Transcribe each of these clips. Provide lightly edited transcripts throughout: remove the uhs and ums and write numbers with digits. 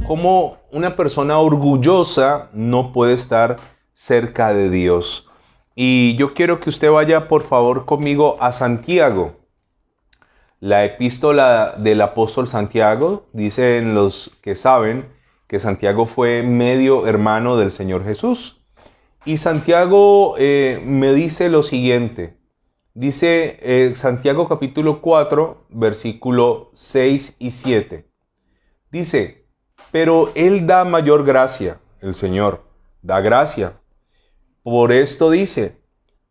Cómo una persona orgullosa no puede estar cerca de Dios. Y yo quiero que usted vaya por favor conmigo a Santiago. La epístola del apóstol Santiago, dicen los que saben que Santiago fue medio hermano del Señor Jesús. Y Santiago me dice lo siguiente. Dice Santiago capítulo 4, versículo 6 y 7. Dice: pero Él da mayor gracia, el Señor da gracia. Por esto dice: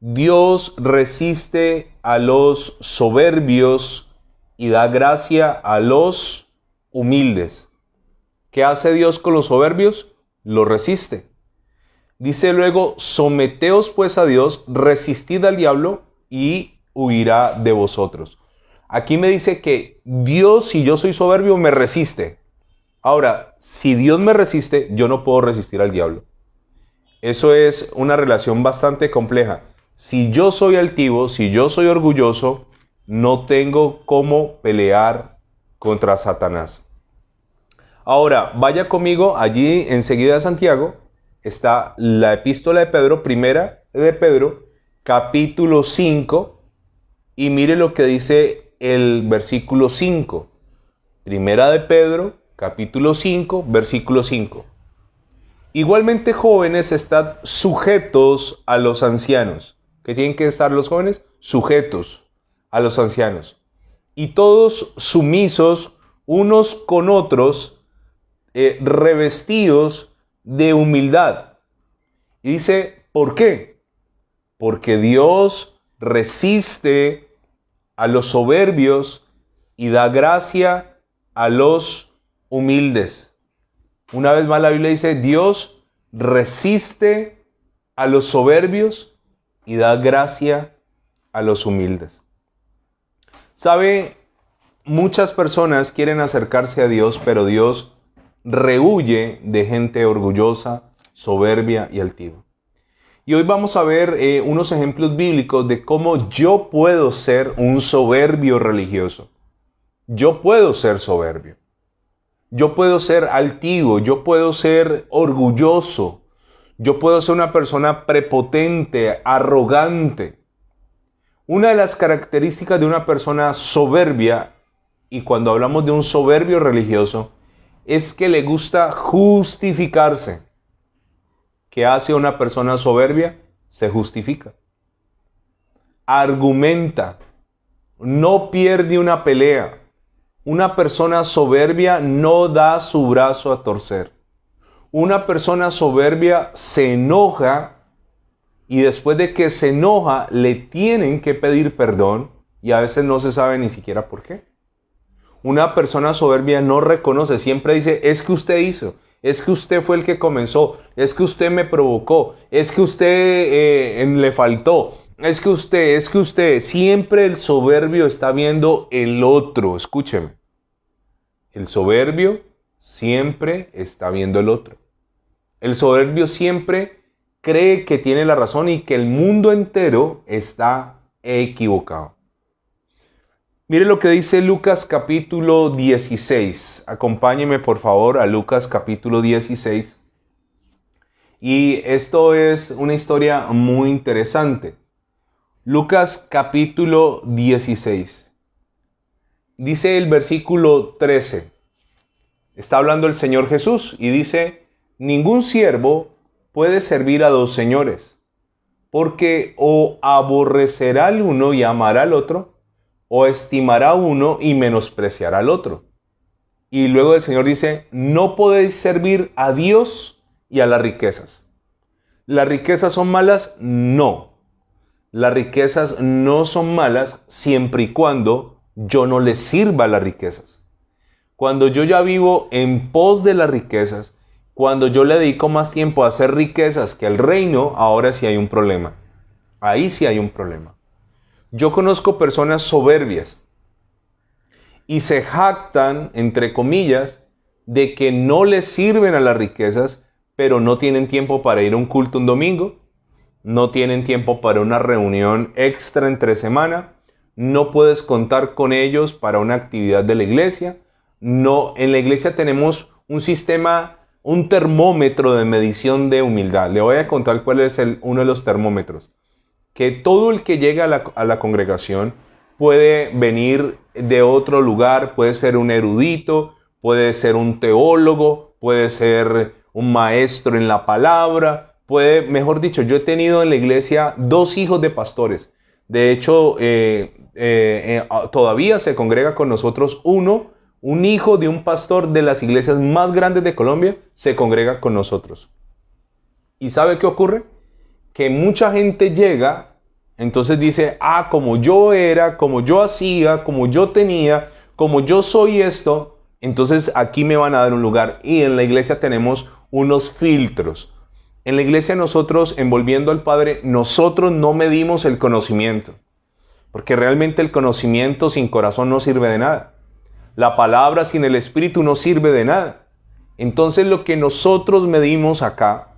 Dios resiste a los soberbios y da gracia a los humildes. ¿Qué hace Dios con los soberbios? Los resiste. Dice luego: someteos pues a Dios, resistid al diablo y huirá de vosotros. Aquí me dice que Dios, si yo soy soberbio, me resiste. Ahora, si Dios me resiste, yo no puedo resistir al diablo. Eso es una relación bastante compleja. Si yo soy altivo, si yo soy orgulloso, no tengo cómo pelear contra Satanás. Ahora, vaya conmigo, allí enseguida de Santiago está la epístola de Pedro, primera de Pedro, capítulo 5, y mire lo que dice el versículo 5. Primera de Pedro, capítulo 5, versículo 5. Igualmente, jóvenes, estad sujetos a los ancianos. ¿Qué tienen que estar los jóvenes? Sujetos a los ancianos. Y todos sumisos unos con otros, revestidos de humildad. Y dice, ¿por qué? Porque Dios resiste a los soberbios y da gracia a los humildes. Una vez más la Biblia dice: Dios resiste a los soberbios y da gracia a los humildes. ¿Sabe? Muchas personas quieren acercarse a Dios, pero Dios rehuye de gente orgullosa, soberbia y altiva. Y hoy vamos a ver unos ejemplos bíblicos de cómo yo puedo ser un soberbio religioso. Yo puedo ser soberbio. Yo puedo ser altivo, yo puedo ser orgulloso, yo puedo ser una persona prepotente, arrogante. Una de las características de una persona soberbia, y cuando hablamos de un soberbio religioso, es que le gusta justificarse. ¿Qué hace una persona soberbia? Se justifica. Argumenta. No pierde una pelea. Una persona soberbia no da su brazo a torcer. Una persona soberbia se enoja y después de que se enoja le tienen que pedir perdón y a veces no se sabe ni siquiera por qué. Una persona soberbia no reconoce, siempre dice: es que usted hizo, es que usted fue el que comenzó, es que usted me provocó, es que usted le faltó. Es que usted, siempre el soberbio está viendo el otro. Escúcheme. El soberbio siempre está viendo el otro. El soberbio siempre cree que tiene la razón y que el mundo entero está equivocado. Mire lo que dice Lucas capítulo 16. Acompáñeme por favor a Lucas capítulo 16. Y esto es una historia muy interesante. Lucas capítulo 16. Dice el versículo 13. Está hablando el Señor Jesús y dice: ningún siervo puede servir a dos señores, porque o aborrecerá al uno y amará al otro, o estimará a uno y menospreciará al otro. Y luego el Señor dice: no podéis servir a Dios y a las riquezas. ¿Las riquezas son malas? No. Las riquezas no son malas siempre y cuando yo no les sirva a las riquezas. Cuando yo ya vivo en pos de las riquezas, cuando yo le dedico más tiempo a hacer riquezas que al reino, ahora sí hay un problema. Ahí sí hay un problema. Yo conozco personas soberbias y se jactan, entre comillas, de que no les sirven a las riquezas, pero no tienen tiempo para ir a un culto un domingo, no tienen tiempo para una reunión extra entre semana, no puedes contar con ellos para una actividad de la iglesia. No, en la iglesia tenemos un sistema, un termómetro de medición de humildad. Le voy a contar cuál es uno de los termómetros. Que todo el que llega a la congregación puede venir de otro lugar, puede ser un erudito, puede ser un teólogo, puede ser un maestro en la palabra, mejor dicho, yo he tenido en la iglesia 2 hijos de pastores. De hecho, todavía se congrega con nosotros un hijo de un pastor de las iglesias más grandes de Colombia, se congrega con nosotros. ¿Y sabe qué ocurre? Que mucha gente llega, entonces dice, como yo era, como yo hacía, como yo tenía, como yo soy esto, entonces aquí me van a dar un lugar. Y en la iglesia tenemos unos filtros. En la iglesia nosotros, envolviendo al Padre, nosotros no medimos el conocimiento. Porque realmente el conocimiento sin corazón no sirve de nada. La palabra sin el Espíritu no sirve de nada. Entonces lo que nosotros medimos acá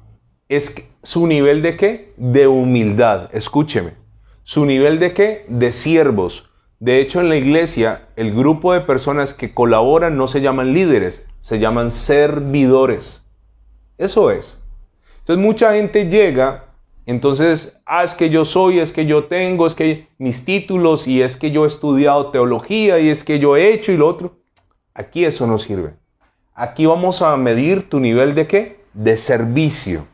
es su nivel de ¿qué? De humildad. Escúcheme. Su nivel de ¿qué? De siervos. De hecho, en la iglesia, el grupo de personas que colaboran no se llaman líderes, se llaman servidores. Eso es. Entonces mucha gente llega, entonces, es que yo soy, es que yo tengo, es que mis títulos, y es que yo he estudiado teología, y es que yo he hecho y lo otro. Aquí eso no sirve. Aquí vamos a medir tu nivel de ¿qué? De servicio.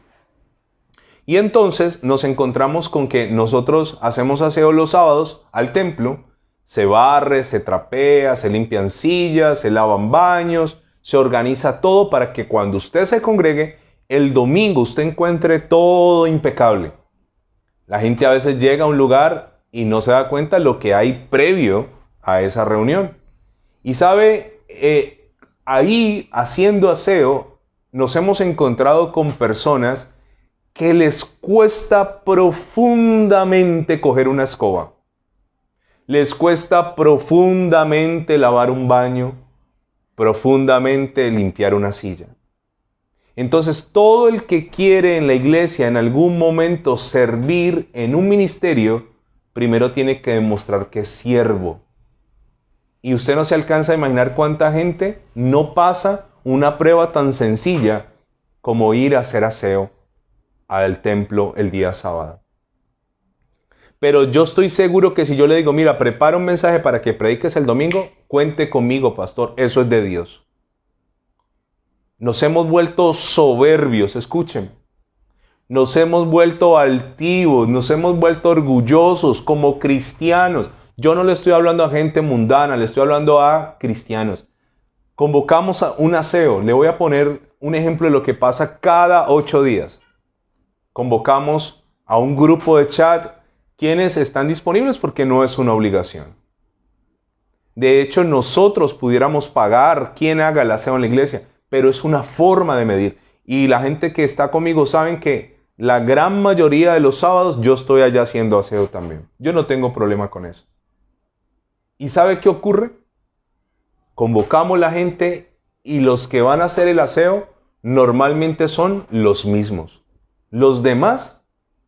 Y entonces nos encontramos con que nosotros hacemos aseo los sábados al templo, se barre, se trapea, se limpian sillas, se lavan baños, se organiza todo para que cuando usted se congregue, el domingo usted encuentre todo impecable. La gente a veces llega a un lugar y no se da cuenta de lo que hay previo a esa reunión. Y sabe, ahí haciendo aseo, nos hemos encontrado con personas que les cuesta profundamente coger una escoba. Les cuesta profundamente lavar un baño, profundamente limpiar una silla. Entonces, todo el que quiere en la iglesia en algún momento servir en un ministerio, primero tiene que demostrar que es siervo. Y usted no se alcanza a imaginar cuánta gente no pasa una prueba tan sencilla como ir a hacer aseo al templo el día sábado. Pero yo estoy seguro que si yo le digo, mira, prepara un mensaje para que prediques el domingo, cuente conmigo, pastor, eso es de Dios. Nos hemos vuelto soberbios, escuchen. Nos hemos vuelto altivos, nos hemos vuelto orgullosos como cristianos. Yo no le estoy hablando a gente mundana, le estoy hablando a cristianos. Convocamos a un aseo. Le voy a poner un ejemplo de lo que pasa cada 8 días. Convocamos a un grupo de chat, quienes están disponibles porque no es una obligación. De hecho, nosotros pudiéramos pagar quien haga el aseo en la iglesia, pero es una forma de medir. Y la gente que está conmigo saben que la gran mayoría de los sábados yo estoy allá haciendo aseo también. Yo no tengo problema con eso. ¿Y sabe qué ocurre? Convocamos la gente y los que van a hacer el aseo normalmente son los mismos. Los demás,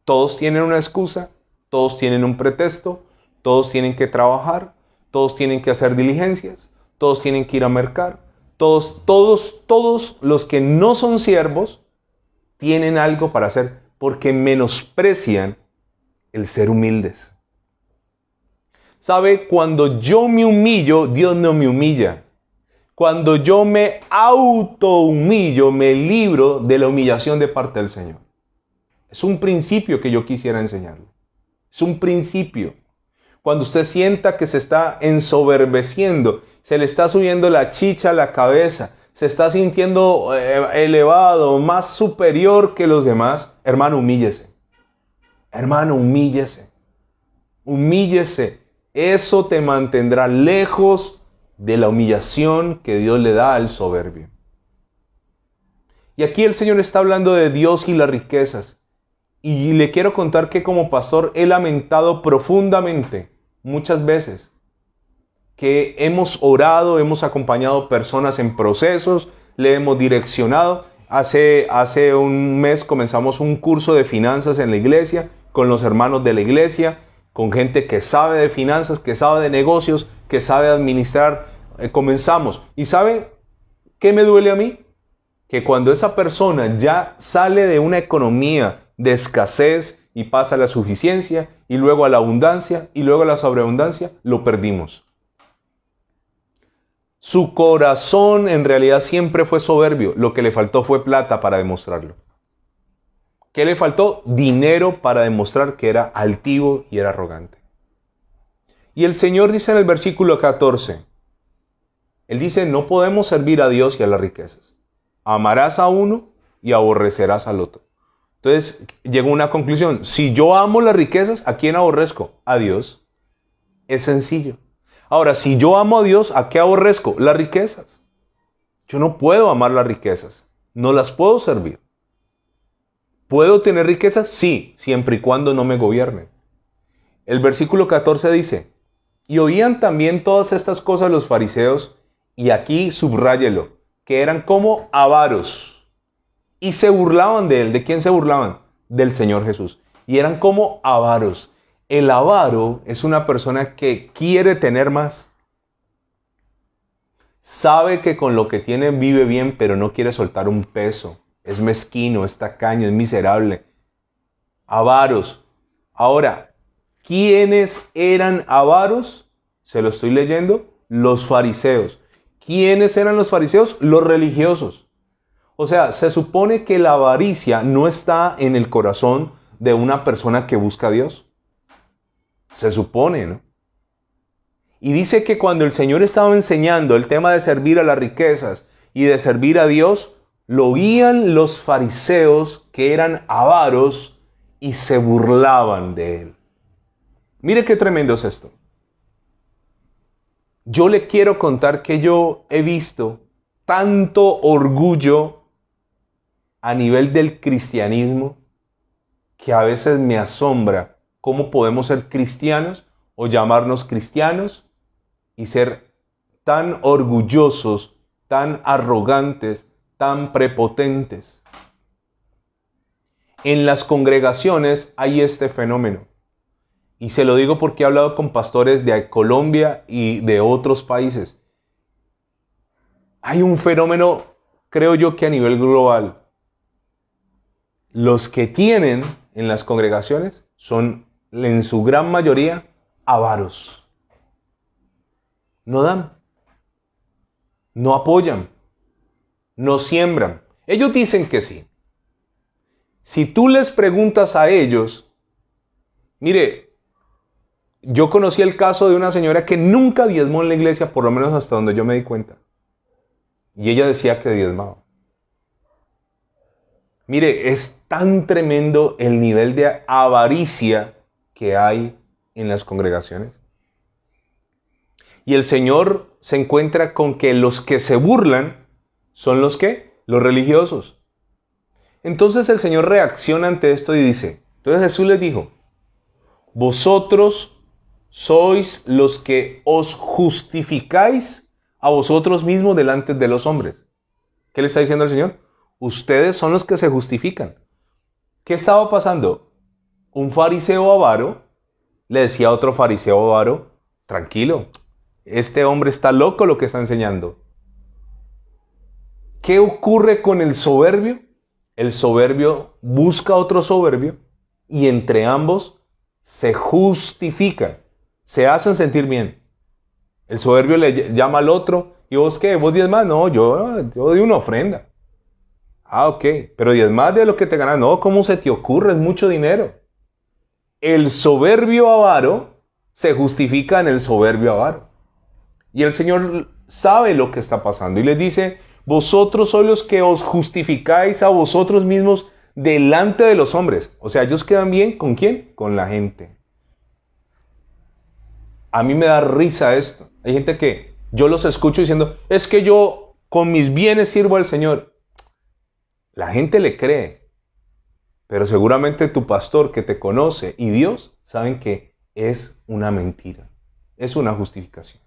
todos tienen una excusa, todos tienen un pretexto, todos tienen que trabajar, todos tienen que hacer diligencias, todos tienen que ir a mercar. Todos los que no son siervos tienen algo para hacer porque menosprecian el ser humildes. ¿Sabe? Cuando yo me humillo, Dios no me humilla. Cuando yo me auto-humillo, me libro de la humillación de parte del Señor. Es un principio que yo quisiera enseñarle. Es un principio. Cuando usted sienta que se está ensoberbeciendo, se le está subiendo la chicha a la cabeza, se está sintiendo elevado, más superior que los demás, hermano, humíllese. Hermano, humíllese. Humíllese. Eso te mantendrá lejos de la humillación que Dios le da al soberbio. Y aquí el Señor está hablando de Dios y las riquezas. Y le quiero contar que como pastor he lamentado profundamente muchas veces que hemos orado, hemos acompañado personas en procesos, le hemos direccionado. Hace un mes comenzamos un curso de finanzas en la iglesia con los hermanos de la iglesia con gente que sabe de finanzas, que sabe de negocios, que sabe administrar. Comenzamos. ¿Y sabe qué me duele a mí? Que cuando esa persona ya sale de una economía de escasez y pasa a la suficiencia y luego a la abundancia y luego a la sobreabundancia, lo perdimos. Su corazón en realidad siempre fue soberbio. Lo que le faltó fue plata para demostrarlo. ¿Qué le faltó? Dinero para demostrar que era altivo y era arrogante. Y el Señor dice en el versículo 14, Él dice, no podemos servir a Dios y a las riquezas. Amarás a uno y aborrecerás al otro. Entonces llegó una conclusión. Si yo amo las riquezas, ¿a quién aborrezco? A Dios. Es sencillo. Ahora, si yo amo a Dios, ¿a qué aborrezco? Las riquezas. Yo no puedo amar las riquezas. No las puedo servir. ¿Puedo tener riquezas? Sí, siempre y cuando no me gobiernen. El versículo 14 dice, y oían también todas estas cosas los fariseos, y aquí subráyelo, que eran como avaros, y se burlaban de él. ¿De quién se burlaban? Del Señor Jesús. Y eran como avaros. El avaro es una persona que quiere tener más. Sabe que con lo que tiene vive bien, pero no quiere soltar un peso. Es mezquino, es tacaño, es miserable. Avaros. Ahora, ¿quiénes eran avaros? Se lo estoy leyendo. Los fariseos. ¿Quiénes eran los fariseos? Los religiosos. O sea, se supone que la avaricia no está en el corazón de una persona que busca a Dios. Se supone, ¿no? Y dice que cuando el Señor estaba enseñando el tema de servir a las riquezas y de servir a Dios, lo oían los fariseos que eran avaros y se burlaban de él. Mire qué tremendo es esto. Yo le quiero contar que yo he visto tanto orgullo a nivel del cristianismo que a veces me asombra cómo podemos ser cristianos o llamarnos cristianos y ser tan orgullosos, tan arrogantes, tan prepotentes. En las congregaciones hay este fenómeno. Y se lo digo porque he hablado con pastores de Colombia y de otros países. Hay un fenómeno, creo yo, que a nivel global. Los que tienen en las congregaciones son, en su gran mayoría, avaros. No dan. No apoyan. No siembran. Ellos dicen que sí. Si tú les preguntas a ellos, mire, yo conocí el caso de una señora que nunca diezmó en la iglesia, por lo menos hasta donde yo me di cuenta. Y ella decía que diezmaba. Mire, es tan tremendo el nivel de avaricia que hay en las congregaciones. Y el Señor se encuentra con que los que se burlan son los que, los religiosos. Entonces el Señor reacciona ante esto y dice, entonces Jesús les dijo, vosotros sois los que os justificáis a vosotros mismos delante de los hombres. ¿Qué le está diciendo el Señor? Ustedes son los que se justifican. ¿Qué estaba pasando? Un fariseo avaro le decía a otro fariseo avaro, tranquilo, este hombre está loco lo que está enseñando. ¿Qué ocurre con el soberbio? El soberbio busca otro soberbio y entre ambos se justifican, se hacen sentir bien. El soberbio le llama al otro, ¿y vos qué? ¿Vos diezmas? No, yo doy una ofrenda. Ah, ok, pero diezmas de lo que te ganas. No, ¿cómo se te ocurre? Es mucho dinero. El soberbio avaro se justifica en el soberbio avaro. Y el Señor sabe lo que está pasando y les dice, vosotros sois los que os justificáis a vosotros mismos delante de los hombres. O sea, ellos quedan bien, ¿con quién? Con la gente. A mí me da risa esto. Hay gente que yo los escucho diciendo, es que yo con mis bienes sirvo al Señor. La gente le cree, pero seguramente tu pastor que te conoce y Dios saben que es una mentira, es una justificación.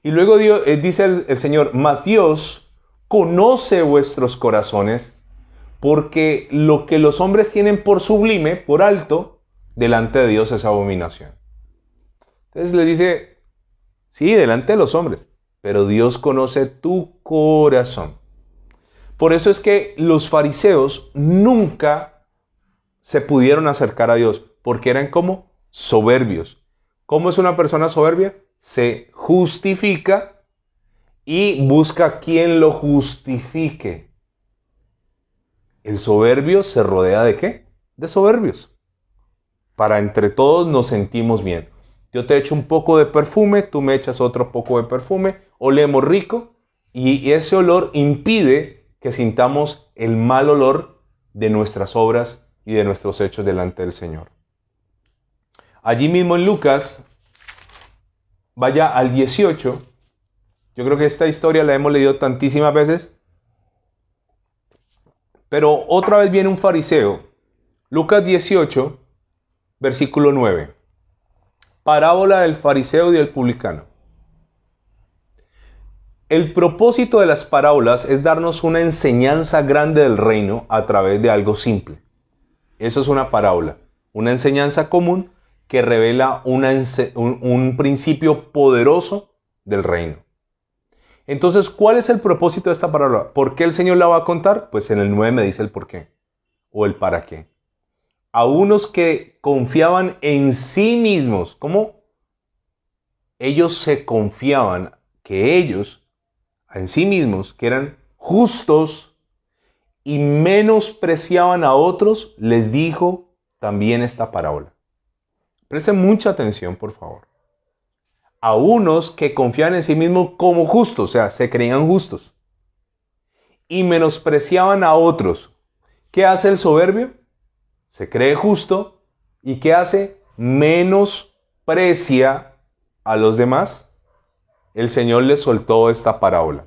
Y luego dice el Señor, mas Dios conoce vuestros corazones, porque lo que los hombres tienen por sublime, por alto, delante de Dios es abominación. Entonces le dice, sí, delante de los hombres, pero Dios conoce tu corazón. Por eso es que los fariseos nunca se pudieron acercar a Dios, porque eran como soberbios. ¿Cómo es una persona soberbia? Se justifica y busca quien lo justifique. El soberbio se rodea ¿de qué? De soberbios. Para entre todos nos sentimos bien. Yo te echo un poco de perfume, tú me echas otro poco de perfume, olemos rico y ese olor impide que sintamos el mal olor de nuestras obras y de nuestros hechos delante del Señor. Allí mismo en Lucas, vaya al 18, yo creo que esta historia la hemos leído tantísimas veces, pero otra vez viene un fariseo, Lucas 18, versículo 9. Parábola del fariseo y del publicano. El propósito de las parábolas es darnos una enseñanza grande del reino a través de algo simple. Eso es una parábola, una enseñanza común que revela un principio poderoso del reino. Entonces, ¿cuál es el propósito de esta parábola? ¿Por qué el Señor la va a contar? Pues en el 9 me dice el por qué o el para qué. A unos que confiaban en sí mismos. ¿Cómo? Ellos se confiaban que ellos, en sí mismos, que eran justos y menospreciaban a otros, les dijo también esta parábola. Presten mucha atención, por favor. A unos que confiaban en sí mismos como justos, o sea, se creían justos, y menospreciaban a otros. ¿Qué hace el soberbio? Se cree justo y ¿qué hace? Menosprecia a los demás. El Señor les soltó esta parábola.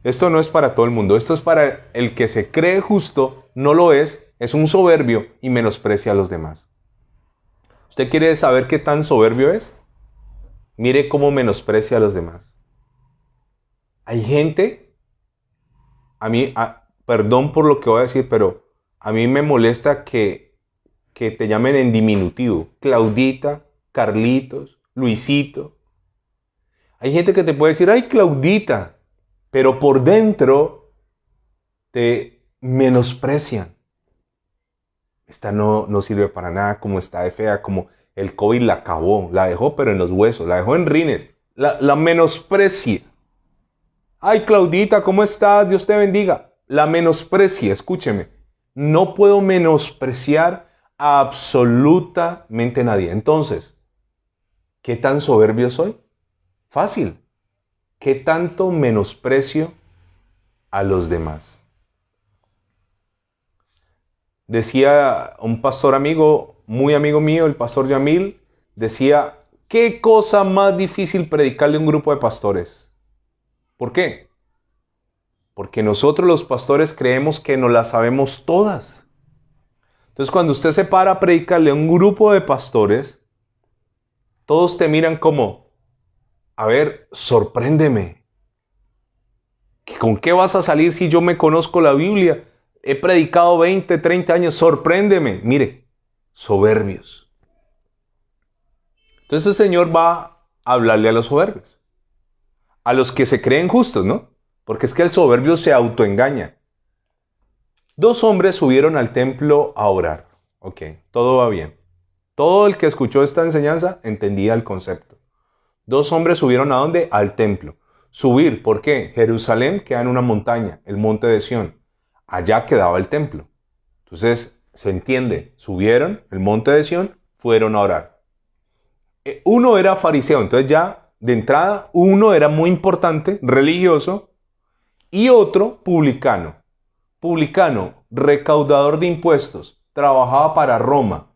Esto no es para todo el mundo, esto es para el que se cree justo, no lo es un soberbio y menosprecia a los demás. ¿Usted quiere saber qué tan soberbio es? Mire cómo menosprecia a los demás. Hay gente, perdón por lo que voy a decir, pero a mí me molesta que te llamen en diminutivo. Claudita, Carlitos, Luisito. Hay gente que te puede decir, ay, Claudita, pero por dentro te menosprecian. Esta no sirve para nada, como está de fea, como el COVID la acabó, la dejó pero en los huesos, la dejó en rines, la menosprecia. Ay, Claudita, ¿cómo estás? Dios te bendiga. La menosprecia, escúcheme. No puedo menospreciar a absolutamente nadie. Entonces, ¿qué tan soberbio soy? Fácil. ¿Qué tanto menosprecio a los demás? Decía un pastor amigo, muy amigo mío, el pastor Yamil, decía, ¿qué cosa más difícil predicarle a un grupo de pastores? ¿Por qué? Porque nosotros los pastores creemos que nos las sabemos todas. Entonces, cuando usted se para a predicarle a un grupo de pastores, todos te miran como, a ver, sorpréndeme. ¿Con qué vas a salir si yo me conozco la Biblia? He predicado 20, 30 años, sorpréndeme. Mire, soberbios. Entonces el Señor va a hablarle a los soberbios. A los que se creen justos, ¿no? Porque es que el soberbio se autoengaña. 2 hombres subieron al templo a orar. Ok, todo va bien. Todo el que escuchó esta enseñanza entendía el concepto. 2 hombres subieron ¿a dónde? Al templo. Subir, ¿por qué? Jerusalén queda en una montaña, el monte de Sión. Allá quedaba el templo. Entonces, se entiende, subieron el monte de Sión, fueron a orar. Uno era fariseo, entonces ya de entrada, uno era muy importante, religioso, y otro publicano. Publicano, recaudador de impuestos, trabajaba para Roma,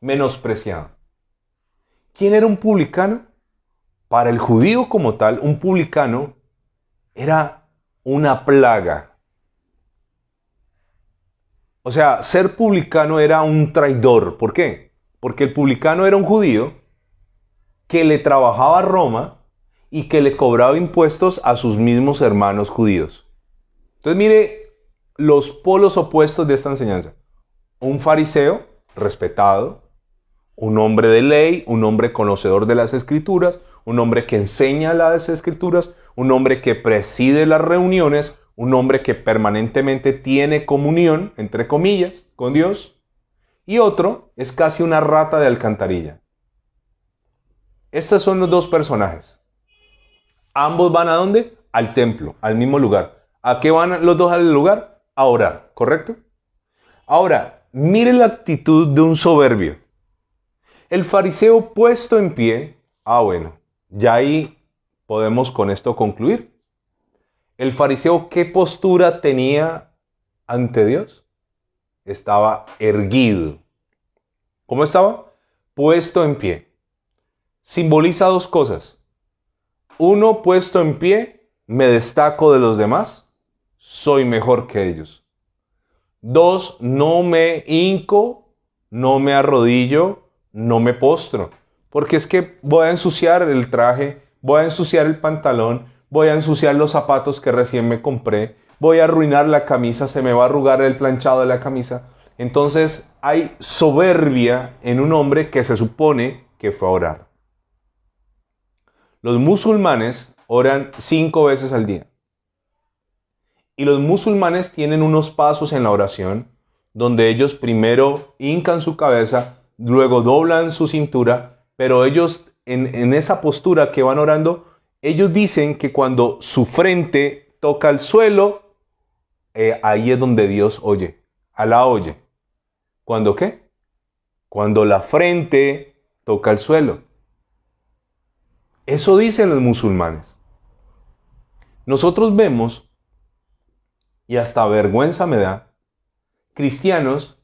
menospreciado. ¿Quién era un publicano? Para el judío como tal, un publicano era una plaga. O sea, ser publicano era un traidor. ¿Por qué? Porque el publicano era un judío que le trabajaba a Roma y que le cobraba impuestos a sus mismos hermanos judíos. Entonces mire los polos opuestos de esta enseñanza. Un fariseo respetado, Un hombre de ley, un hombre conocedor de las escrituras, un hombre que enseña las escrituras, un hombre que preside las reuniones, un hombre que permanentemente tiene comunión, entre comillas, con Dios, y otro es casi una rata de alcantarilla. Estos son los dos personajes. Ambos van ¿a dónde? Al templo, al mismo lugar. ¿A qué van los dos al lugar? A orar, ¿correcto? Ahora, mire la actitud de un soberbio. El fariseo puesto en pie, bueno, ya ahí podemos con esto concluir. El fariseo, ¿qué postura tenía ante Dios? Estaba erguido. ¿Cómo estaba? Puesto en pie. Simboliza dos cosas. Uno, puesto en pie, me destaco de los demás, soy mejor que ellos. Dos, no me hinco, no me arrodillo, no me postro, porque es que voy a ensuciar el traje, voy a ensuciar el pantalón, voy a ensuciar los zapatos que recién me compré, voy a arruinar la camisa, se me va a arrugar el planchado de la camisa. Entonces hay soberbia en un hombre que se supone que fue a orar. Los musulmanes oran 5 veces al día. Y los musulmanes tienen unos pasos en la oración donde ellos primero hincan su cabeza, luego doblan su cintura, pero ellos en esa postura que van orando, ellos dicen que cuando su frente toca el suelo, ahí es donde Dios oye. Alá oye. ¿Cuándo qué? Cuando la frente toca el suelo. Eso dicen los musulmanes. Nosotros vemos, y hasta vergüenza me da, cristianos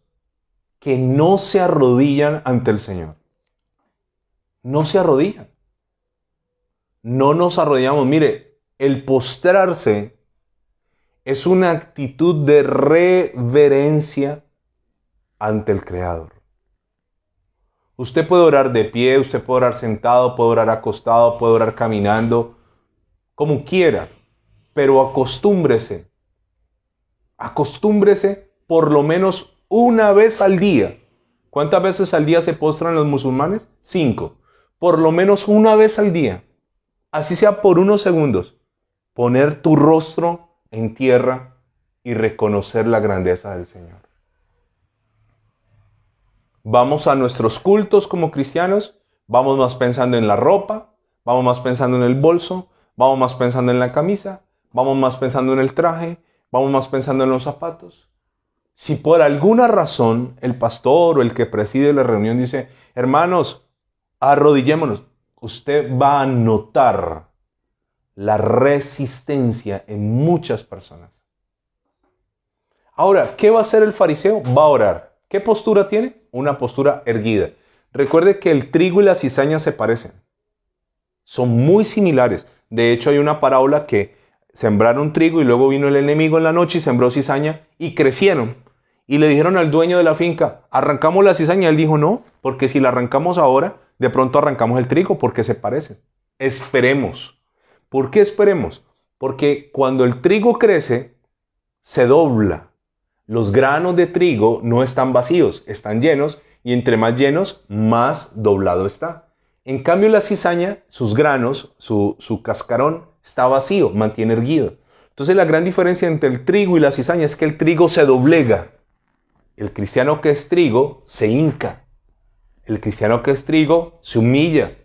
que no se arrodillan ante el Señor. No se arrodillan. No nos arrodillamos. Mire, el postrarse es una actitud de reverencia ante el Creador. Usted puede orar de pie, usted puede orar sentado, puede orar acostado, puede orar caminando, como quiera, pero acostúmbrese. Acostúmbrese por lo menos una vez al día. ¿Cuántas veces al día se postran los musulmanes? 5. Por lo menos una vez al día. Así sea por unos segundos. Poner tu rostro en tierra y reconocer la grandeza del Señor. Vamos a nuestros cultos como cristianos, vamos más pensando en la ropa, vamos más pensando en el bolso, vamos más pensando en la camisa, vamos más pensando en el traje, vamos más pensando en los zapatos. Si por alguna razón el pastor o el que preside la reunión dice, hermanos, arrodillémonos, usted va a notar la resistencia en muchas personas. Ahora, ¿qué va a hacer el fariseo? Va a orar. ¿Qué postura tiene? Una postura erguida. Recuerde que el trigo y la cizaña se parecen. Son muy similares. De hecho, hay una parábola que sembraron trigo y luego vino el enemigo en la noche y sembró cizaña y crecieron. Y le dijeron al dueño de la finca, ¿arrancamos la cizaña? Él dijo, no, porque si la arrancamos ahora, de pronto arrancamos el trigo porque se parecen. Esperemos. ¿Por qué esperemos? Porque cuando el trigo crece, se dobla. Los granos de trigo no están vacíos, están llenos, y entre más llenos, más doblado está. En cambio, la cizaña, sus granos, su cascarón, está vacío, mantiene erguido. Entonces, la gran diferencia entre el trigo y la cizaña es que el trigo se doblega. El cristiano que es trigo se hinca. El cristiano que es trigo se humilla.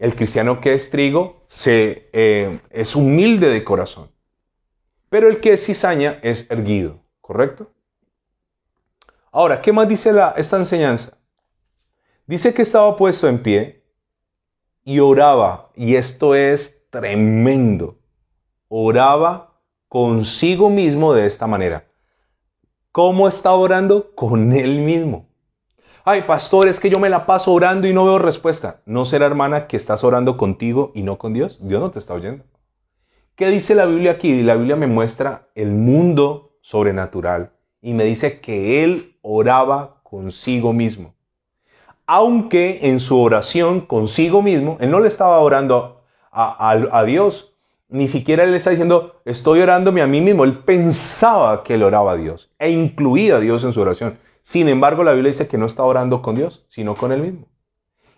El cristiano que es trigo es humilde de corazón. Pero el que es cizaña es erguido, ¿correcto? Ahora, ¿qué más dice esta enseñanza? Dice que estaba puesto en pie y oraba, y esto es tremendo. Oraba consigo mismo de esta manera. ¿Cómo estaba orando? Con él mismo. Ay, pastor, es que yo me la paso orando y no veo respuesta. ¿No será, hermana, que estás orando contigo y no con Dios? Dios no te está oyendo. ¿Qué dice la Biblia aquí? La Biblia me muestra el mundo sobrenatural y me dice que él oraba consigo mismo. Aunque en su oración consigo mismo, él no le estaba orando a Dios. Ni siquiera él le está diciendo, estoy orándome a mí mismo. Él pensaba que él oraba a Dios e incluía a Dios en su oración. Sin embargo, la Biblia dice que no está orando con Dios, sino con él mismo.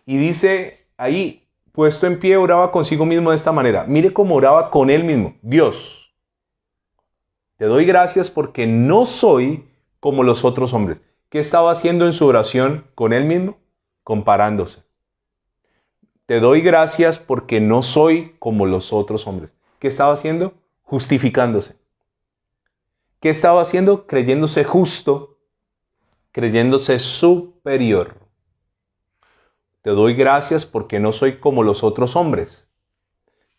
Y dice ahí, puesto en pie, oraba consigo mismo de esta manera. Mire cómo oraba con él mismo. Dios, te doy gracias porque no soy como los otros hombres. ¿Qué estaba haciendo en su oración con él mismo? Comparándose. Te doy gracias porque no soy como los otros hombres. ¿Qué estaba haciendo? Justificándose. ¿Qué estaba haciendo? Creyéndose justo, creyéndose superior. Te doy gracias porque no soy como los otros hombres.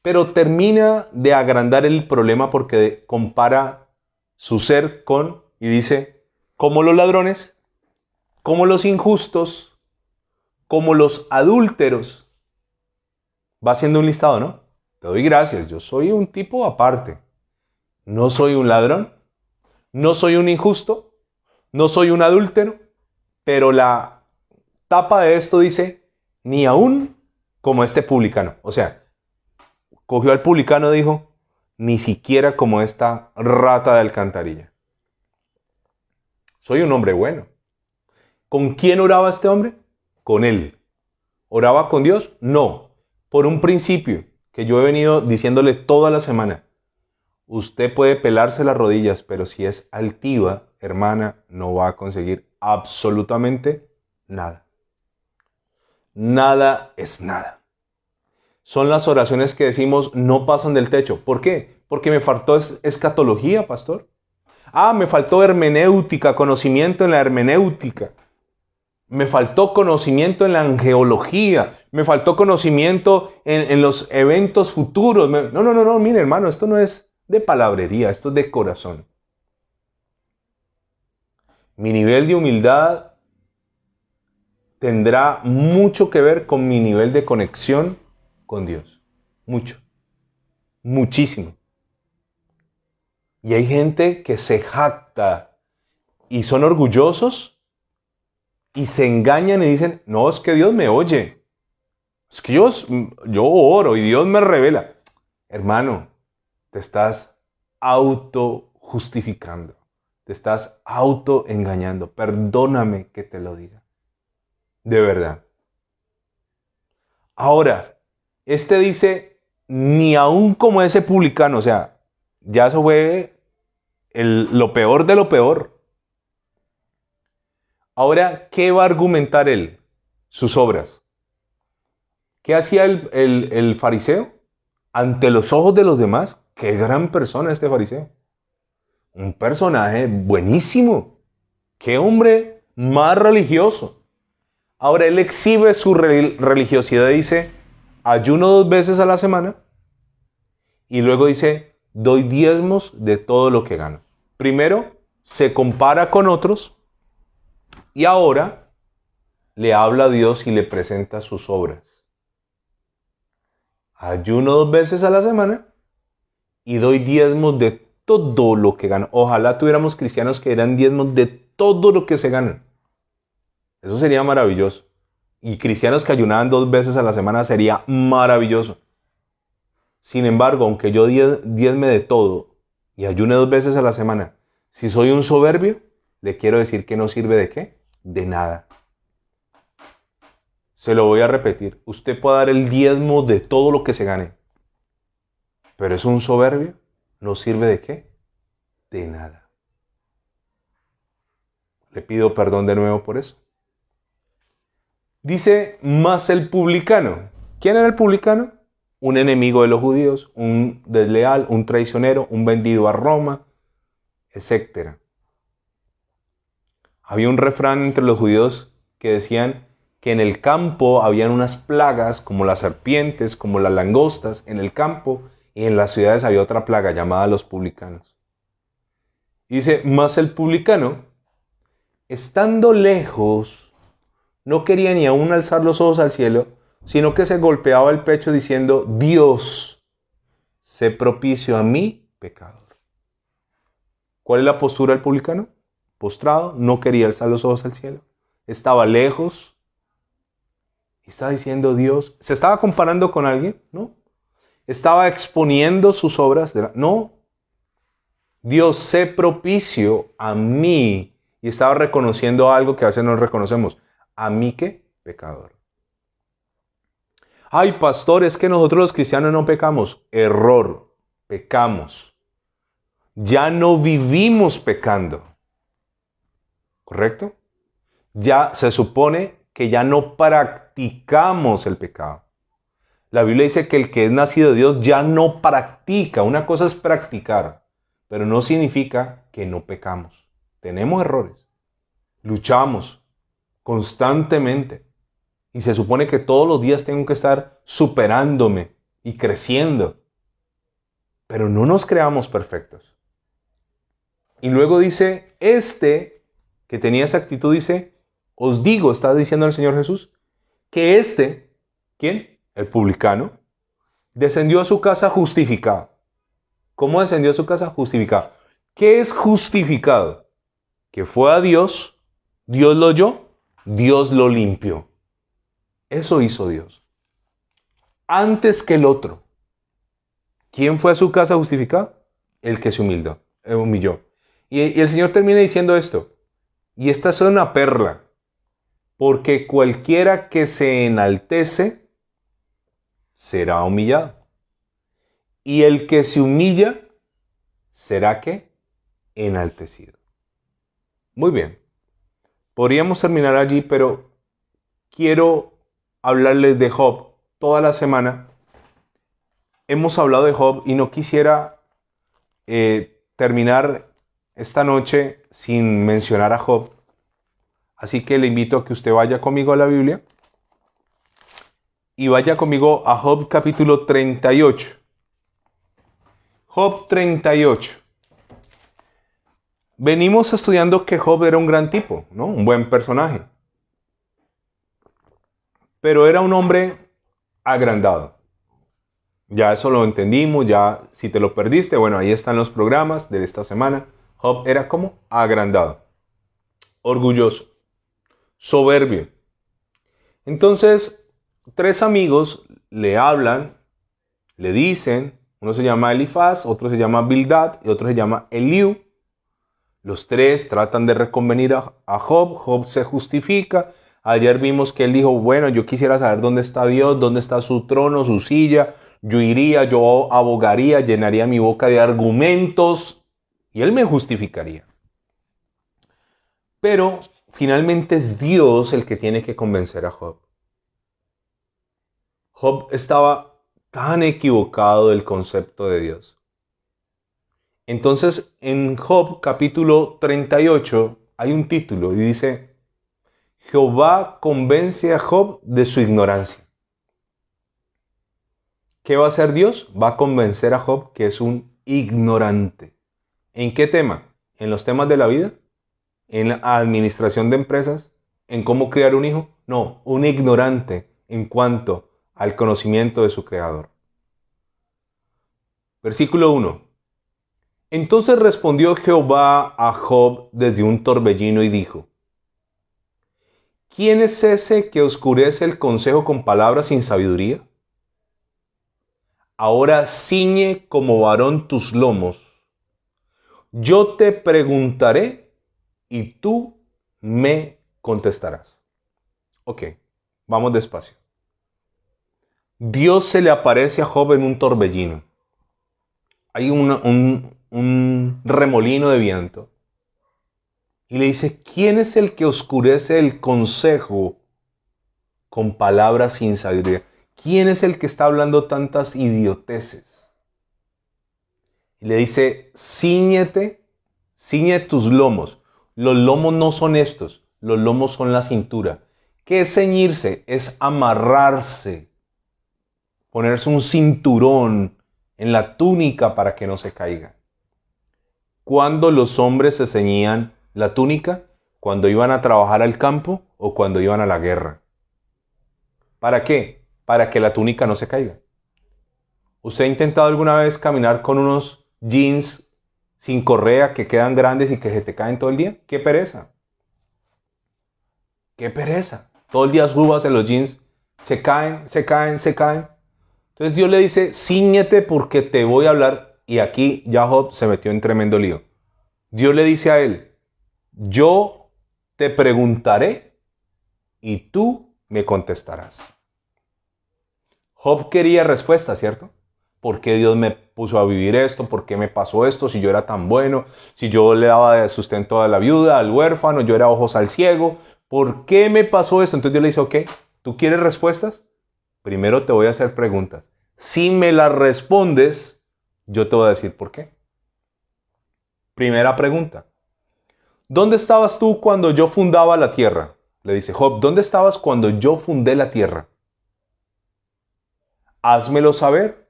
Pero termina de agrandar el problema porque compara su ser con, y dice, como los ladrones, como los injustos, como los adúlteros. Va haciendo un listado, ¿no? Te doy gracias, yo soy un tipo aparte. No soy un ladrón, no soy un injusto, no soy un adúltero, pero la tapa de esto dice, ni aún como este publicano. O sea, cogió al publicano y dijo, ni siquiera como esta rata de alcantarilla. Soy un hombre bueno. ¿Con quién oraba este hombre? Con él. ¿Oraba con Dios? No. Por un principio que yo he venido diciéndole toda la semana. Usted puede pelarse las rodillas, pero si es altiva, hermana, no va a conseguir absolutamente nada. Nada es nada. Son las oraciones que decimos no pasan del techo. ¿Por qué? Porque me faltó escatología, pastor. Me faltó hermenéutica, conocimiento en la hermenéutica. Me faltó conocimiento en la angeología. Me faltó conocimiento en los eventos futuros. No, mire hermano, esto no es de palabrería, esto es de corazón. Mi nivel de humildad tendrá mucho que ver con mi nivel de conexión con Dios. Mucho. Muchísimo. Y hay gente que se jacta y son orgullosos y se engañan y dicen, no, es que Dios me oye. Es que yo oro y Dios me revela. Hermano, te estás auto-justificando. Te estás auto-engañando. Perdóname que te lo diga. De verdad. Ahora, este dice, ni aún como ese publicano, o sea, ya eso fue lo peor de lo peor. Ahora, ¿qué va a argumentar él? Sus obras. ¿Qué hacía el fariseo? Ante los ojos de los demás, qué gran persona este fariseo. Un personaje buenísimo. Qué hombre más religioso. Ahora él exhibe su religiosidad y dice, ayuno 2 veces a la semana. Y luego dice, doy diezmos de todo lo que gano. Primero, se compara con otros. Y ahora le habla a Dios y le presenta sus obras. Ayuno 2 veces a la semana y doy diezmos de todo lo que gano. Ojalá tuviéramos cristianos que dieran diezmos de todo lo que se ganan. Eso sería maravilloso. Y cristianos que ayunaran 2 veces a la semana sería maravilloso. Sin embargo, aunque yo diezme de todo y ayune 2 veces a la semana, si soy un soberbio, le quiero decir que no sirve de qué, de nada. Se lo voy a repetir. Usted puede dar el diezmo de todo lo que se gane, pero es un soberbio, no sirve de qué, de nada. Le pido perdón de nuevo por eso. Dice, más el publicano. ¿Quién era el publicano? Un enemigo de los judíos, un desleal, un traicionero, un vendido a Roma, etc. Había un refrán entre los judíos que decían que en el campo habían unas plagas como las serpientes, como las langostas en el campo, y en las ciudades había otra plaga llamada los publicanos. Dice, mas el publicano, estando lejos, no quería ni aún alzar los ojos al cielo, sino que se golpeaba el pecho diciendo, Dios, sé propicio a mí, pecador. ¿Cuál es la postura del publicano? Postrado, no quería alzar los ojos al cielo. Estaba lejos. Y estaba diciendo Dios. ¿Se estaba comparando con alguien? No. ¿Estaba exponiendo sus obras? No. Dios, sé propicio a mí. Y estaba reconociendo algo que a veces no reconocemos. ¿A mí qué? Pecador. Ay, pastor, es que nosotros los cristianos no pecamos. Error, pecamos. Ya no vivimos pecando. ¿Correcto? Ya se supone que ya no practicamos el pecado. La Biblia dice que el que es nacido de Dios ya no practica. Una cosa es practicar, pero no significa que no pecamos. Tenemos errores. Luchamos constantemente. Y se supone que todos los días tengo que estar superándome y creciendo. Pero no nos creamos perfectos. Y luego dice, que tenía esa actitud, dice, os digo, está diciendo el Señor Jesús, que ¿quién? El publicano, descendió a su casa justificado. ¿Cómo descendió a su casa? Justificado. ¿Qué es justificado? Que fue a Dios, Dios lo oyó, Dios lo limpió. Eso hizo Dios. Antes que el otro. ¿Quién fue a su casa justificado? El que se humilló. Y el Señor termina diciendo esto. Y esta es una perla. Porque cualquiera que se enaltece será humillado. Y el que se humilla será ¿qué? Enaltecido. Muy bien. Podríamos terminar allí, pero quiero hablarles de Job. Toda la semana hemos hablado de Job y no quisiera terminar esta noche sin mencionar a Job. Así que le invito a que usted vaya conmigo a la Biblia y vaya conmigo a Job capítulo 38. Job 38. Venimos estudiando que Job era un gran tipo, ¿no? Un buen personaje. Pero era un hombre agrandado. Ya eso lo entendimos, ya si te lo perdiste, bueno, ahí están los programas de esta semana. Job era como agrandado, orgulloso, soberbio. Entonces, tres amigos le hablan, le dicen, uno se llama Elifaz, otro se llama Bildad y otro se llama Eliú. Los tres tratan de reconvenir a Job. Job se justifica. Ayer vimos que él dijo, bueno, yo quisiera saber dónde está Dios, dónde está su trono, su silla. Yo iría, yo abogaría, llenaría mi boca de argumentos y él me justificaría. Pero finalmente es Dios el que tiene que convencer a Job. Job estaba tan equivocado del concepto de Dios. Entonces, en Job capítulo 38 hay un título y dice, Jehová convence a Job de su ignorancia. ¿Qué va a hacer Dios? Va a convencer a Job que es un ignorante. ¿En qué tema? ¿En los temas de la vida? ¿En la administración de empresas? ¿En cómo criar un hijo? No, un ignorante en cuanto al conocimiento de su creador. Versículo 1. Entonces respondió Jehová a Job desde un torbellino y dijo, ¿quién es ese que oscurece el consejo con palabras sin sabiduría? Ahora ciñe como varón tus lomos. Yo te preguntaré y tú me contestarás. Ok, vamos despacio. Dios se le aparece a Job en un torbellino. Hay un remolino de viento. Y le dice, ¿quién es el que oscurece el consejo con palabras sin sabiduría? ¿Quién es el que está hablando tantas idioteces? Y le dice, ciñe tus lomos. Los lomos no son estos, los lomos son la cintura. ¿Qué es ceñirse? Es amarrarse, ponerse un cinturón en la túnica para que no se caiga. ¿Cuándo los hombres se ceñían la túnica? ¿Cuando iban a trabajar al campo o cuando iban a la guerra? ¿Para qué? Para que la túnica no se caiga. ¿Usted ha intentado alguna vez caminar con unos jeans sin correa que quedan grandes y que se te caen todo el día? ¡Qué pereza! ¡Qué pereza! Todo el día subas en los jeans, se caen, se caen, se caen. Entonces Dios le dice, cíñete porque te voy a hablar. Y aquí ya Job se metió en tremendo lío. Dios le dice a él, yo te preguntaré y tú me contestarás. Job quería respuestas, ¿cierto? ¿Por qué Dios me puso a vivir esto? ¿Por qué me pasó esto? Si yo era tan bueno, si yo le daba de sustento a la viuda, al huérfano, yo era ojos al ciego. ¿Por qué me pasó esto? Entonces Dios le dice, ok, ¿tú quieres respuestas? Primero te voy a hacer preguntas. Si me las respondes, yo te voy a decir por qué. Primera pregunta. ¿Dónde estabas tú cuando yo fundaba la tierra? Le dice Job, ¿dónde estabas cuando yo fundé la tierra? Házmelo saber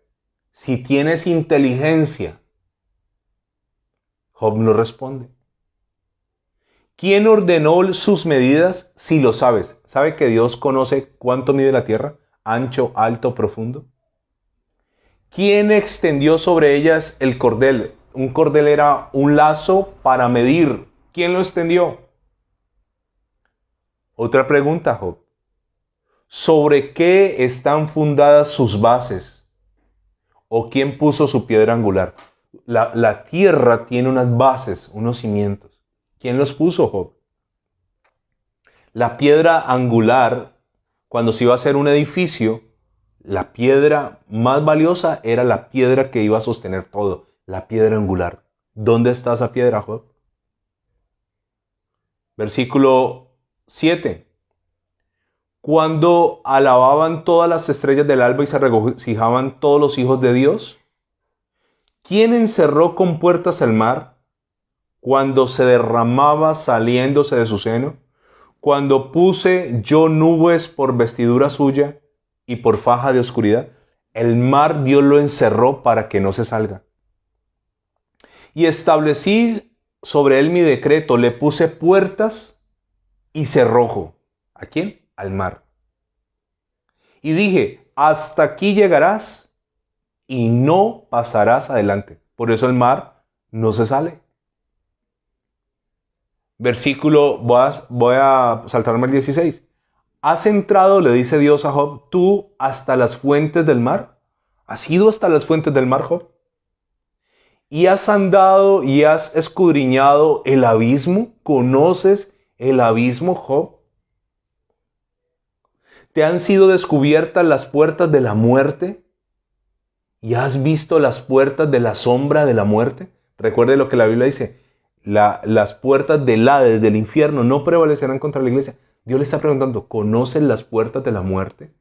si tienes inteligencia. Job no responde. ¿Quién ordenó sus medidas? Si lo sabes. ¿Sabe que Dios conoce cuánto mide la tierra? Ancho, alto, profundo. ¿Quién extendió sobre ellas el cordel? Un cordel era un lazo para medir. ¿Quién lo extendió? Otra pregunta, Job. ¿Sobre qué están fundadas sus bases? ¿O quién puso su piedra angular? La tierra tiene unas bases, unos cimientos. ¿Quién los puso, Job? La piedra angular, cuando se iba a hacer un edificio, la piedra más valiosa era la piedra que iba a sostener todo, la piedra angular. ¿Dónde está esa piedra, Job? Versículo 7. Cuando alababan todas las estrellas del alba y se regocijaban todos los hijos de Dios. ¿Quién encerró con puertas el mar cuando se derramaba saliéndose de su seno? Cuando puse yo nubes por vestidura suya y por faja de oscuridad. El mar Dios lo encerró para que no se salga. Y establecí sobre él mi decreto, le puse puertas y cerrojo. ¿A quién? Al mar. Y dije, hasta aquí llegarás y no pasarás adelante. Por eso el mar no se sale. Versículo, voy a saltarme el 16. ¿Has entrado, le dice Dios a Job, tú hasta las fuentes del mar? ¿Has ido hasta las fuentes del mar, Job? ¿Y has andado y has escudriñado el abismo? ¿Conoces el abismo, Job? ¿Te han sido descubiertas las puertas de la muerte? ¿Y has visto las puertas de la sombra de la muerte? Recuerde lo que la Biblia dice. Las puertas del Hades, del infierno, no prevalecerán contra la iglesia. Dios le está preguntando, ¿conoces las puertas de la muerte?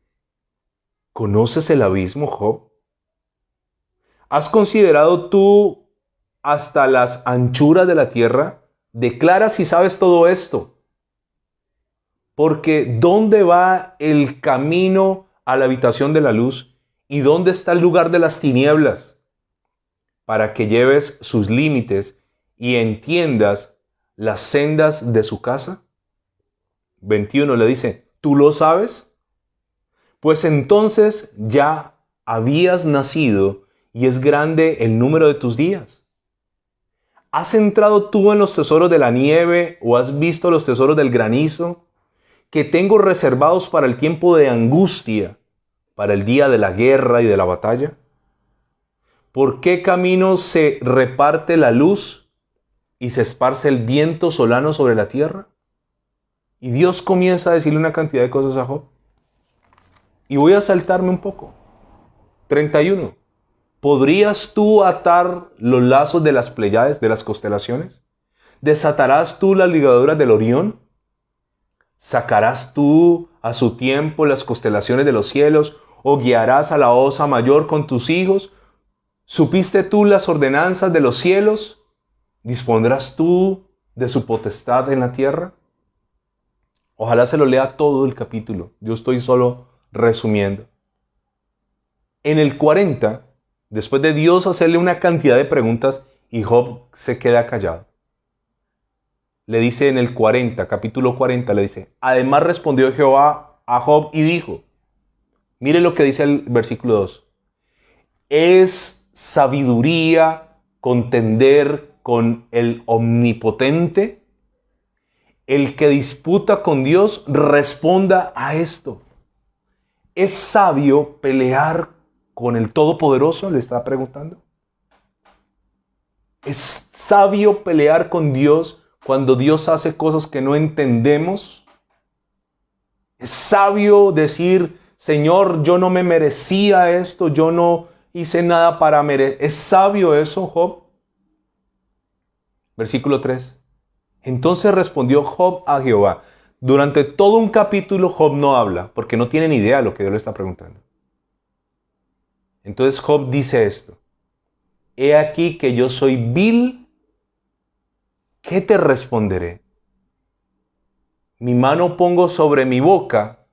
¿Conoces el abismo, Job? ¿Has considerado tú hasta las anchuras de la tierra? Declara si sabes todo esto. Porque ¿dónde va el camino a la habitación de la luz? ¿Y dónde está el lugar de las tinieblas? Para que lleves sus límites y entiendas las sendas de su casa. 21 le dice, ¿tú lo sabes? Pues entonces ya habías nacido y es grande el número de tus días. ¿Has entrado tú en los tesoros de la nieve o has visto los tesoros del granizo que tengo reservados para el tiempo de angustia, para el día de la guerra y de la batalla? ¿Por qué camino se reparte la luz y se esparce el viento solano sobre la tierra? Y Dios comienza a decirle una cantidad de cosas a Job. Y voy a saltarme un poco. 31. ¿Podrías tú atar los lazos de las Pléyades, de las constelaciones? ¿Desatarás tú las ligaduras del Orión? ¿Sacarás tú a su tiempo las constelaciones de los cielos? ¿O guiarás a la Osa Mayor con tus hijos? ¿Supiste tú las ordenanzas de los cielos? ¿Dispondrás tú de su potestad en la tierra? Ojalá se lo lea todo el capítulo. Yo estoy solo resumiendo. En el 40, después de Dios hacerle una cantidad de preguntas y Job se queda callado. Le dice en el 40, capítulo 40, le dice, además respondió Jehová a Job y dijo, mire lo que dice el versículo 2, ¿es sabiduría contender con el omnipotente? El que disputa con Dios responda a esto. ¿Es sabio pelear con el Todopoderoso? Le está preguntando. ¿Es sabio pelear con Dios cuando Dios hace cosas que no entendemos? ¿Es sabio decir, Señor, yo no me merecía esto, yo no hice nada para merecer. ¿Es sabio eso, Job? Versículo 3. Entonces respondió Job a Jehová. Durante todo un capítulo Job no habla, porque no tiene ni idea de lo que Dios le está preguntando. Entonces Job dice esto: he aquí que yo soy vil, ¿qué te responderé? Mi mano pongo sobre mi boca,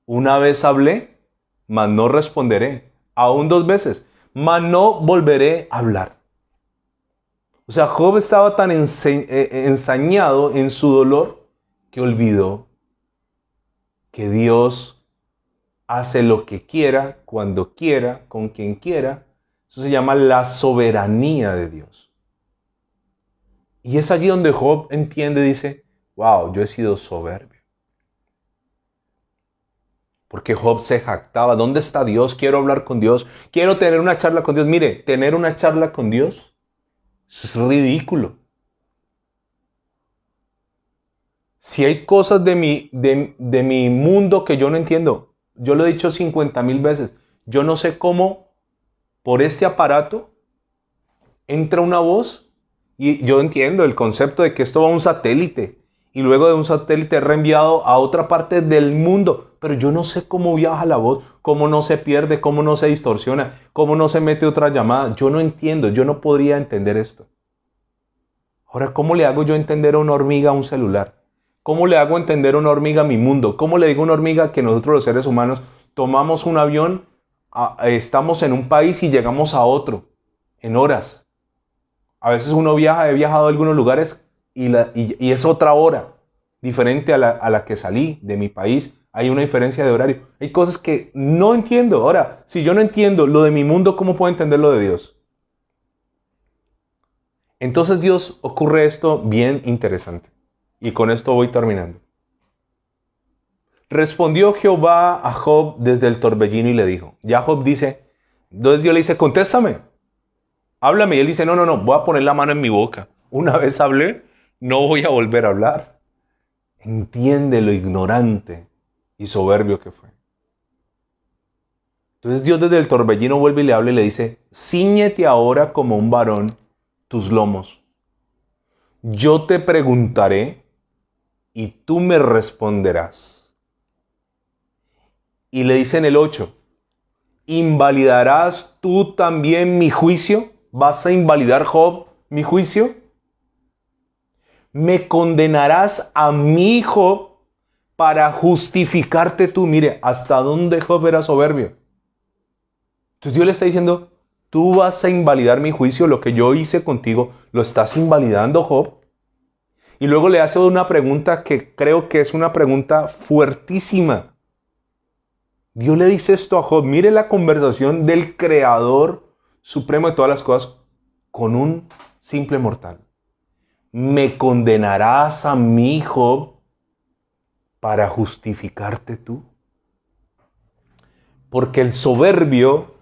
una vez hablé, mas no responderé, aún 2 veces, mas no volveré a hablar. O sea, Job estaba tan ensañado en su dolor que olvidó que Dios hace lo que quiera, cuando quiera, con quien quiera. Eso se llama la soberanía de Dios. Y es allí donde Job entiende, dice, wow, yo he sido soberbio. Porque Job se jactaba, ¿dónde está Dios? Quiero hablar con Dios, quiero tener una charla con Dios. Mire, tener una charla con Dios, eso es ridículo. Si hay cosas de mi mundo que yo no entiendo, yo lo he dicho 50,000 veces, yo no sé cómo por este aparato entra una voz, y yo entiendo el concepto de que esto va a un satélite y luego de un satélite es reenviado a otra parte del mundo, pero yo no sé cómo viaja la voz, cómo no se pierde, cómo no se distorsiona, cómo no se mete otra llamada. Yo no entiendo, yo no podría entender esto. Ahora, ¿cómo le hago yo entender a una hormiga un celular? ¿Cómo le hago entender a una hormiga mi mundo? ¿Cómo le digo a una hormiga que nosotros los seres humanos tomamos un avión, estamos en un país y llegamos a otro en horas? A veces uno viaja, he viajado a algunos lugares y es otra hora diferente a la que salí de mi país. Hay una diferencia de horario. Hay cosas que no entiendo. Ahora, si yo no entiendo lo de mi mundo, ¿cómo puedo entender lo de Dios? Entonces Dios ocurre esto bien interesante. Y con esto voy terminando. Respondió Jehová a Job desde el torbellino y le dijo. Ya Job dice, entonces Dios le dice, contéstame, háblame. Y él dice, no, voy a poner la mano en mi boca. Una vez hablé, no voy a volver a hablar. Entiende lo ignorante y soberbio que fue. Entonces Dios desde el torbellino vuelve y le habla y le dice, cíñete ahora como un varón tus lomos. Yo te preguntaré y tú me responderás. Y le dice en el 8, ¿invalidarás tú también mi juicio? ¿Vas a invalidar, Job, mi juicio? ¿Me condenarás a mí, Job, para justificarte tú? Mire, ¿hasta dónde Job era soberbio? Entonces Dios le está diciendo, tú vas a invalidar mi juicio, lo que yo hice contigo, lo estás invalidando, Job. Y luego le hace una pregunta que creo que es una pregunta fuertísima. Dios le dice esto a Job. Mire la conversación del Creador supremo de todas las cosas con un simple mortal. ¿Me condenarás a mí, Job, para justificarte tú? Porque el soberbio,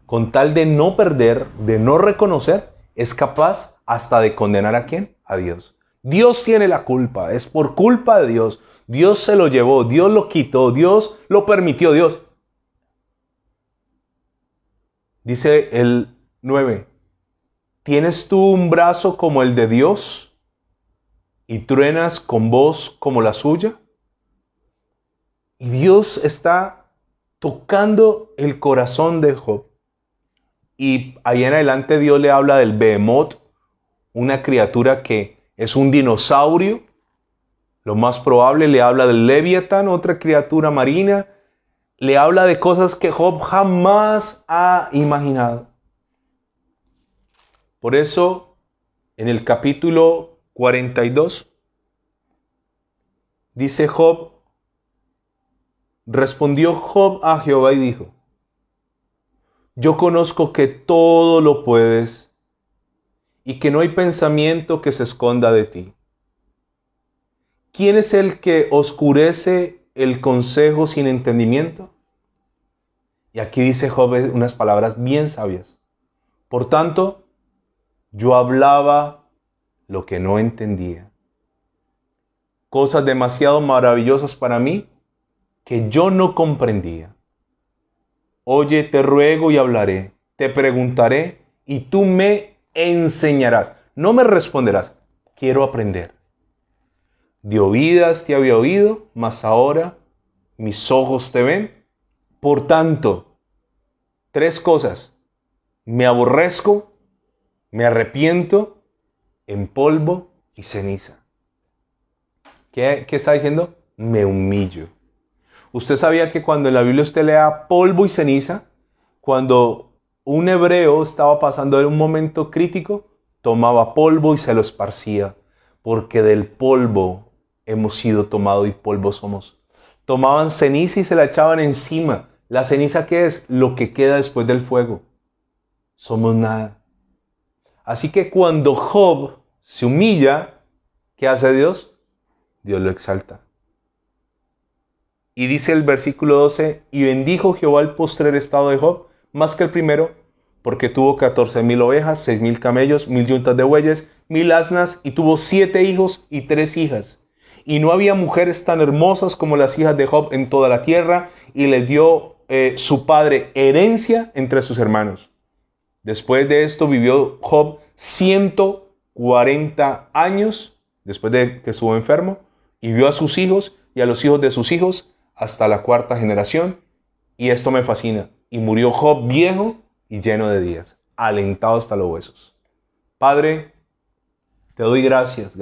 con tal de no perder, de no reconocer, es capaz hasta de condenar ¿a quién? A Dios. Dios tiene la culpa, es por culpa de Dios. Dios se lo llevó, Dios lo quitó, Dios lo permitió, Dios. Dice el 9, ¿tienes tú un brazo como el de Dios y truenas con voz como la suya? Y Dios está tocando el corazón de Job. Y ahí en adelante Dios le habla del Behemoth, una criatura que es un dinosaurio. Lo más probable le habla del Leviatán, otra criatura marina. Le habla de cosas que Job jamás ha imaginado. Por eso, en el capítulo 42, dice Job, respondió Job a Jehová y dijo, yo conozco que todo lo puedes y que no hay pensamiento que se esconda de ti. ¿Quién es el que oscurece el consejo sin entendimiento? Y aquí dice Job unas palabras bien sabias. Por tanto, yo hablaba lo que no entendía. Cosas demasiado maravillosas para mí que yo no comprendía. Oye, te ruego y hablaré, te preguntaré y tú me enseñarás. No me responderás, quiero aprender. De oídas te había oído, mas ahora mis ojos te ven. Por tanto, 3 cosas. Me aborrezco, me arrepiento, en polvo y ceniza. ¿Qué está diciendo? Me humillo. ¿Usted sabía que cuando en la Biblia usted lea polvo y ceniza, cuando un hebreo estaba pasando en un momento crítico, tomaba polvo y se lo esparcía, porque del polvo hemos sido tomados y polvo somos? Tomaban ceniza y se la echaban encima. ¿La ceniza qué es? Lo que queda después del fuego. Somos nada. Así que cuando Job se humilla, ¿qué hace Dios? Dios lo exalta. Y dice el versículo 12, y bendijo Jehová el postrer estado de Job, más que el primero, porque tuvo 14,000 ovejas, 6,000 camellos, 1,000 yuntas de bueyes, 1,000 asnas, y tuvo 7 hijos y 3 hijas. Y no había mujeres tan hermosas como las hijas de Job en toda la tierra, y le dio su padre herencia entre sus hermanos. Después de esto vivió Job 140 años, después de que estuvo enfermo, y vio a sus hijos y a los hijos de sus hijos, hasta la 4ª generación, y esto me fascina. Y murió Job viejo y lleno de días, alentado hasta los huesos. Padre, te doy gracias.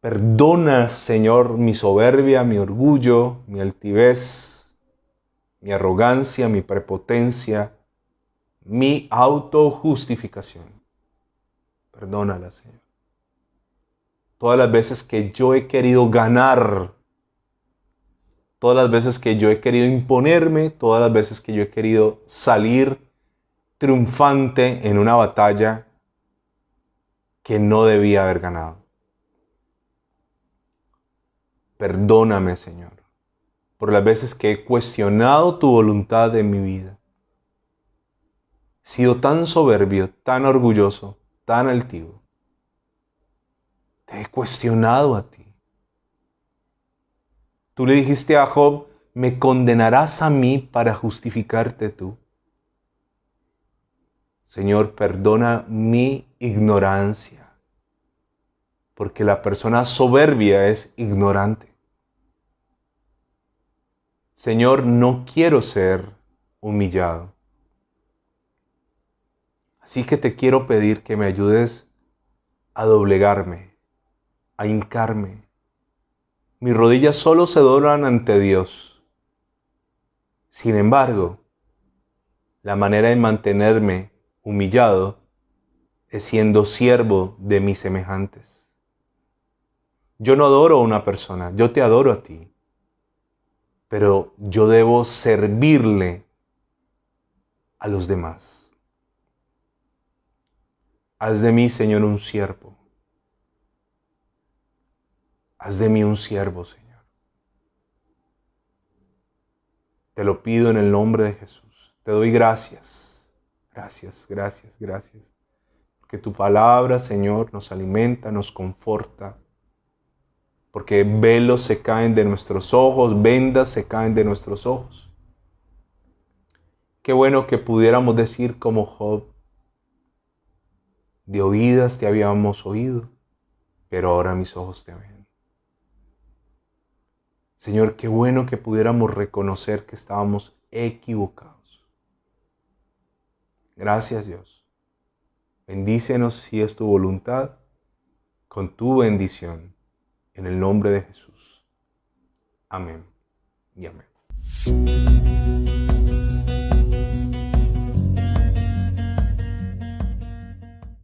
Perdona, Señor, mi soberbia, mi orgullo, mi altivez, mi arrogancia, mi prepotencia, mi autojustificación. Perdónala, Señor. Todas las veces que yo he querido ganar, todas las veces que yo he querido imponerme, todas las veces que yo he querido salir triunfante en una batalla que no debía haber ganado. Perdóname, Señor, por las veces que he cuestionado tu voluntad en mi vida. He sido tan soberbio, tan orgulloso, tan altivo. Te he cuestionado a ti. Tú le dijiste a Job, ¿me condenarás a mí para justificarte tú? Señor, perdona mi ignorancia, porque la persona soberbia es ignorante. Señor, no quiero ser humillado. Así que te quiero pedir que me ayudes a doblegarme, a hincarme. Mis rodillas solo se doblan ante Dios. Sin embargo, la manera de mantenerme humillado es siendo siervo de mis semejantes. Yo no adoro a una persona, yo te adoro a ti. Pero yo debo servirle a los demás. Haz de mí, Señor, un siervo. Haz de mí un siervo, Señor. Te lo pido en el nombre de Jesús. Te doy gracias. Gracias. Porque tu palabra, Señor, nos alimenta, nos conforta. Porque velos se caen de nuestros ojos, vendas se caen de nuestros ojos. Qué bueno que pudiéramos decir como Job, de oídas te habíamos oído, pero ahora mis ojos te ven. Señor, qué bueno que pudiéramos reconocer que estábamos equivocados. Gracias, Dios. Bendícenos si es tu voluntad, con tu bendición, en el nombre de Jesús. Amén y amén.